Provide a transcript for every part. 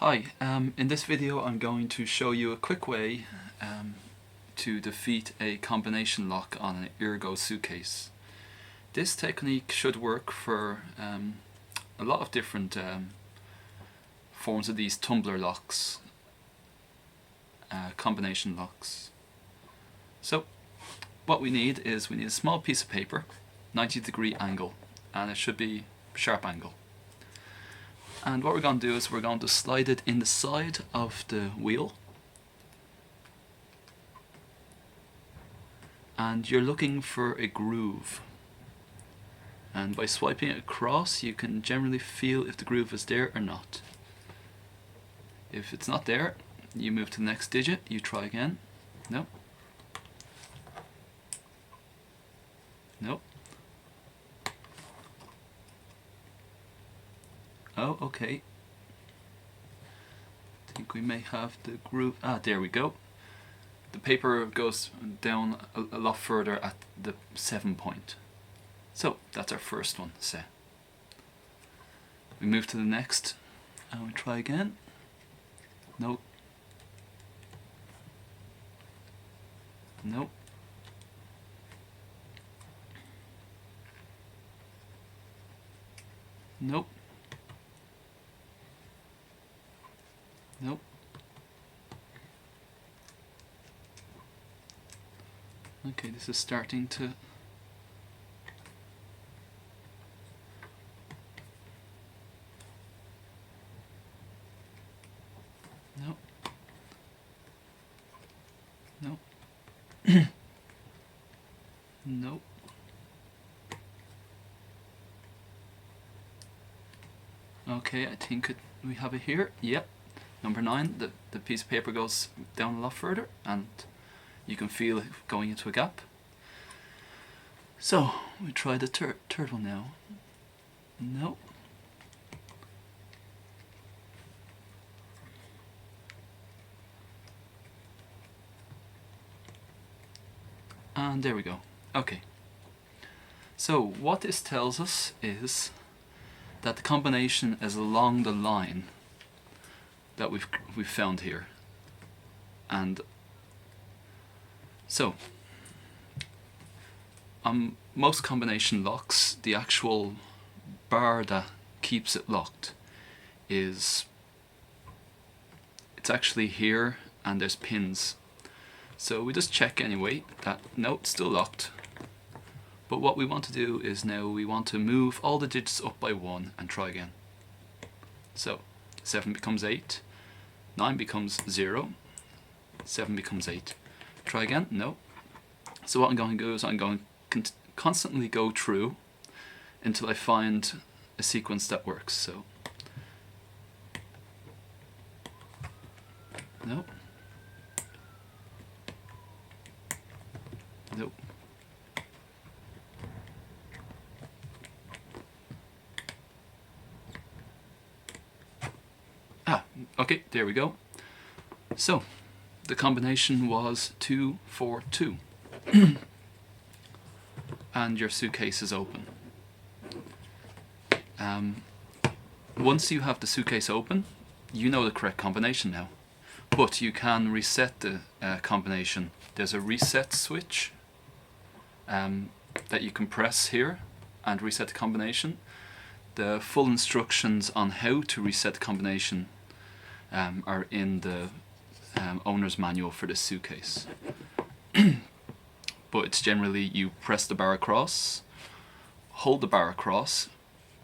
Hi, in this video I'm going to show you a quick way to defeat a combination lock on an Ergo suitcase. This technique should work for a lot of different forms of these tumbler locks, combination locks. So what we need is a small piece of paper, 90-degree angle, and it should be sharp angle. And what we're going to do is we're going to slide it in the side of the wheel. And you're looking for a groove. And by swiping it across, you can generally feel if the groove is there or not. If it's not there, you move to the next digit, you try again. No. No. Oh, okay. I think we may have the groove. Ah, there we go. The paper goes down a lot further at the 7 point. So that's our first one set. We move to the next and we try again. No. No. Nope. Nope. Okay, this is starting to... Nope. Nope. Nope. Okay, I think we have it here. Yep. Number 9, the piece of paper goes down a lot further and you can feel it going into a gap. So, we try the third one now. No. And there we go. Okay. So, what this tells us is that the combination is along the line that we've found here. And so on most combination locks, the actual bar that keeps it locked it's actually here, and there's pins. So we just check anyway that no, it's still locked. But what we want to do is now we want to move all the digits up by 1 and try again. So 7 becomes 8, 9 becomes 0, 7 becomes 8. Try again? No. So what I'm going to do is I'm going to constantly go through until I find a sequence that works. So, no. Nope. Okay, there we go. So, the combination was 2, 4, 2. And your suitcase is open. Once you have the suitcase open, you know the correct combination now. But you can reset the combination. There's a reset switch that you can press here and reset the combination. The full instructions on how to reset the combination are in the owner's manual for the suitcase. But it's generally you press the bar across, hold the bar across,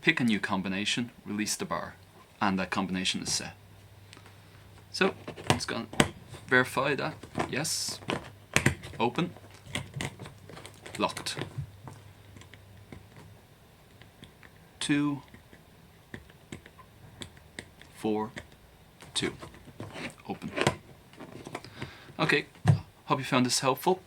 pick a new combination, release the bar, and that combination is set. So I'm just going to verify that. Yes. Open. Locked. 2, 4, 2. Open. Okay, hope you found this helpful.